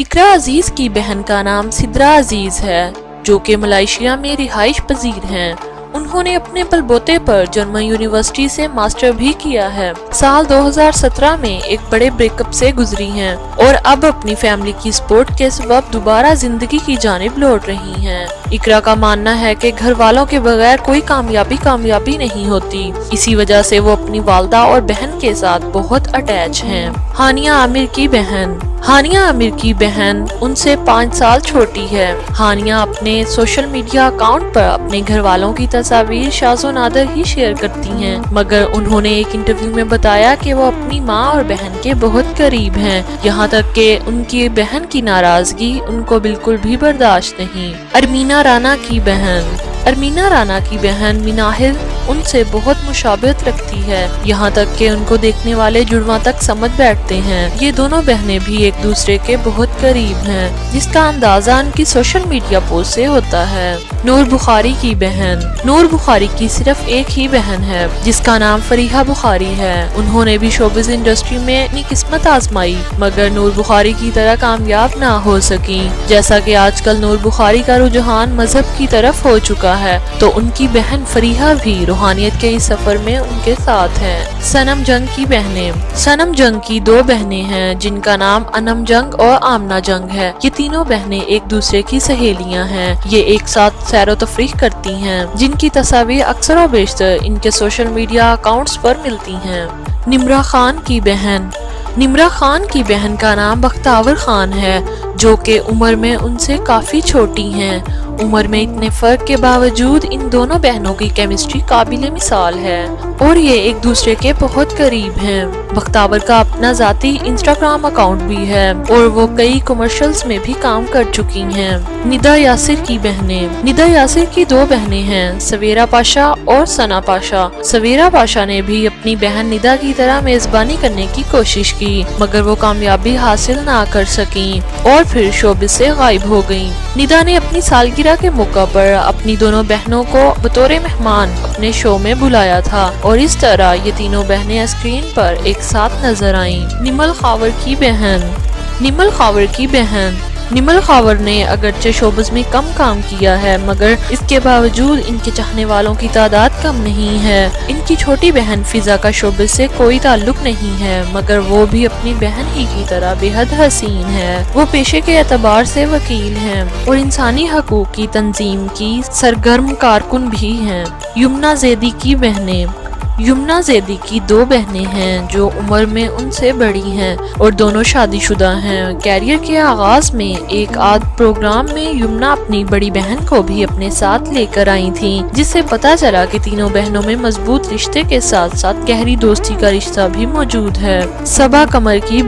اقرا عزیز کی بہن کا نام سدرا عزیز ہے جو کہ ملائیشیا میں رہائش پذیر ہیں۔ انہوں نے اپنے بلبوتے پر جرمن یونیورسٹی سے ماسٹر بھی کیا ہے۔ سال 2017 میں ایک بڑے بریک اپ سے گزری ہیں اور اب اپنی فیملی کی سپورٹ کے سبب دوبارہ زندگی کی جانب لوٹ رہی ہیں۔ اقرا کا ماننا ہے کہ گھر والوں کے بغیر کوئی کامیابی نہیں ہوتی، اسی وجہ سے وہ اپنی والدہ اور بہن کے ساتھ بہت اٹیچ ہیں۔ ہانیہ عامر کی بہن ان سے 5 سال چھوٹی ہے۔ ہانیہ اپنے سوشل میڈیا اکاؤنٹ پر اپنے گھر والوں کی تصاویر شاذ و نادر ہی شیئر کرتی ہیں، مگر انہوں نے ایک انٹرویو میں بتایا کہ وہ اپنی ماں اور بہن کے بہت قریب ہیں، یہاں تک کہ ان کی بہن کی ناراضگی ان کو بالکل بھی برداشت نہیں۔ ارمینا رانا کی بہن مناہل ان سے بہت مشابہت رکھتی ہے، یہاں تک کہ ان کو دیکھنے والے جڑواں تک سمجھ بیٹھتے ہیں۔ یہ دونوں بہنیں بھی ایک دوسرے کے بہت قریب ہیں، جس کا اندازہ ان کی سوشل میڈیا پوسٹ سے ہوتا ہے۔ نور بخاری کی صرف ایک ہی بہن ہے جس کا نام فریحہ بخاری ہے۔ انہوں نے بھی شوبز انڈسٹری میں اپنی قسمت آزمائی مگر نور بخاری کی طرح کامیاب نہ ہو سکی۔ جیسا کہ آج کل نور بخاری کا رجحان مذہب کی طرف ہو چکا ہے تو ان کی بہن فریحہ بھی روحانیت کے اس سفر میں ان کے ساتھ ہے۔ سنم جنگ کی 2 بہنیں ہیں جن کا نام انم جنگ اور آمنہ جنگ ہے۔ یہ تینوں بہنیں ایک دوسرے کی سہیلیاں ہیں۔ یہ ایک ساتھ سیر و تفریح کرتی ہیں جن کی تصاویر اکثر و بیشتر ان کے سوشل میڈیا اکاؤنٹس پر ملتی ہیں۔ نمرہ خان کی بہن کا نام بختاور خان ہے جو کہ عمر میں ان سے کافی چھوٹی ہیں۔ عمر میں اتنے فرق کے باوجود ان دونوں بہنوں کی کیمسٹری قابل مثال ہے اور یہ ایک دوسرے کے بہت قریب ہیں۔ بختاور کا اپنا ذاتی انسٹاگرام اکاؤنٹ بھی ہے اور وہ کئی کمرشلز میں بھی کام کر چکی ہیں۔ ندا یاسر کی 2 بہنیں ہیں، سویرا پاشا اور ثنا پاشا۔ سویرا پاشا نے بھی اپنی بہن ندا کی طرح میزبانی کرنے کی کوشش کی مگر وہ کامیابی حاصل نہ کر سکیں اور پھر شوبز سے غائب ہو گئیں۔ ندا نے اپنی سالگرہ کے موقع پر اپنی دونوں بہنوں کو بطور مہمان اپنے شو میں بلایا تھا اور اس طرح یہ تینوں بہنیں اسکرین پر ایک ساتھ نظر آئیں۔ نمل خاور نے اگرچہ شوبز میں کم کام کیا ہے مگر اس کے باوجود ان کے چاہنے والوں کی تعداد کم نہیں ہے۔ ان کی چھوٹی بہن فضا کا شوبز سے کوئی تعلق نہیں ہے مگر وہ بھی اپنی بہن ہی کی طرح بے حد حسین ہے۔ وہ پیشے کے اعتبار سے وکیل ہیں اور انسانی حقوق کی تنظیم کی سرگرم کارکن بھی ہیں۔ یمنا زیدی کی 2 بہنیں ہیں جو عمر میں ان سے بڑی ہیں اور دونوں شادی شدہ ہیں۔ کیریئر کے آغاز میں ایک آدھ پروگرام میں یمنا اپنی بڑی بہن کو بھی اپنے ساتھ لے کر آئی تھیں جس سے پتا چلا کہ تینوں بہنوں میں مضبوط رشتے کے ساتھ ساتھ گہری دوستی کا رشتہ بھی موجود ہے۔ صبا قمر کی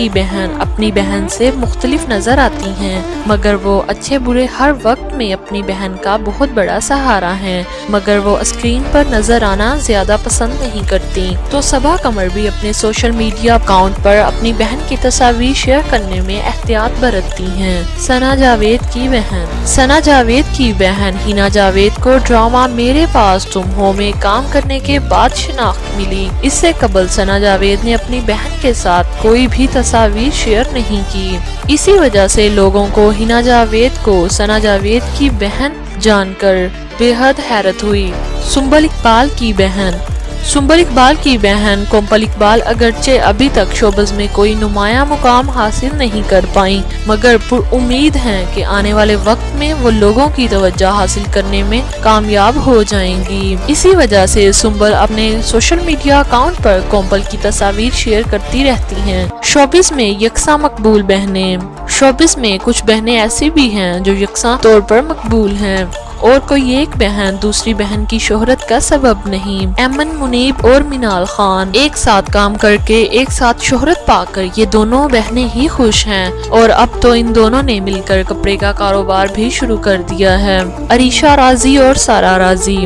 بہن اپنی بہن سے مختلف نظر آتی ہیں مگر وہ اچھے برے ہر وقت میں اپنی بہن کا بہت بڑا سہارا ہیں مگر وہ اسکرین پر نظر آنا زیادہ پسند نہیں کرتی تو صبا قمر بھی اپنے سوشل میڈیا اکاؤنٹ پر اپنی بہن کی تصاویر شیئر کرنے میں احتیاط برتتی ہیں۔ ثنا جاوید کی بہن ہینا جاوید کو ڈرامہ میرے پاس تم ہو میں کام کرنے کے بعد شناخت ملی۔ اس سے قبل ثنا جاوید نے اپنی بہن کے ساتھ کوئی بھی تصاویر شیئر نہیں کی، اسی وجہ سے لوگوں کو ہینا جاوید کو ثنا جاوید کی بہن جان کر بے حد حیرت ہوئی۔ سنبل اقبال کی بہن کومپل اقبال اگرچہ ابھی تک شوبز میں کوئی نمایاں مقام حاصل نہیں کر پائیں مگر پر امید ہیں کہ آنے والے وقت میں وہ لوگوں کی توجہ حاصل کرنے میں کامیاب ہو جائیں گی۔ اسی وجہ سے سنبل اپنے سوشل میڈیا اکاؤنٹ پر کومپل کی تصاویر شیئر کرتی رہتی ہیں۔ شوبز میں یکساں مقبول بہنیں کچھ بہنیں ایسی بھی ہیں جو یکساں طور پر مقبول ہیں اور کوئی ایک بہن دوسری بہن کی شہرت کا سبب نہیں۔ ایمن منیب اور منال خان ایک ساتھ کام کر کے ایک ساتھ شہرت پا کر یہ دونوں بہنیں ہی خوش ہیں اور اب تو ان دونوں نے مل کر کپڑے کا کاروبار بھی شروع کر دیا ہے۔ عریشہ راضی اور سارا راضی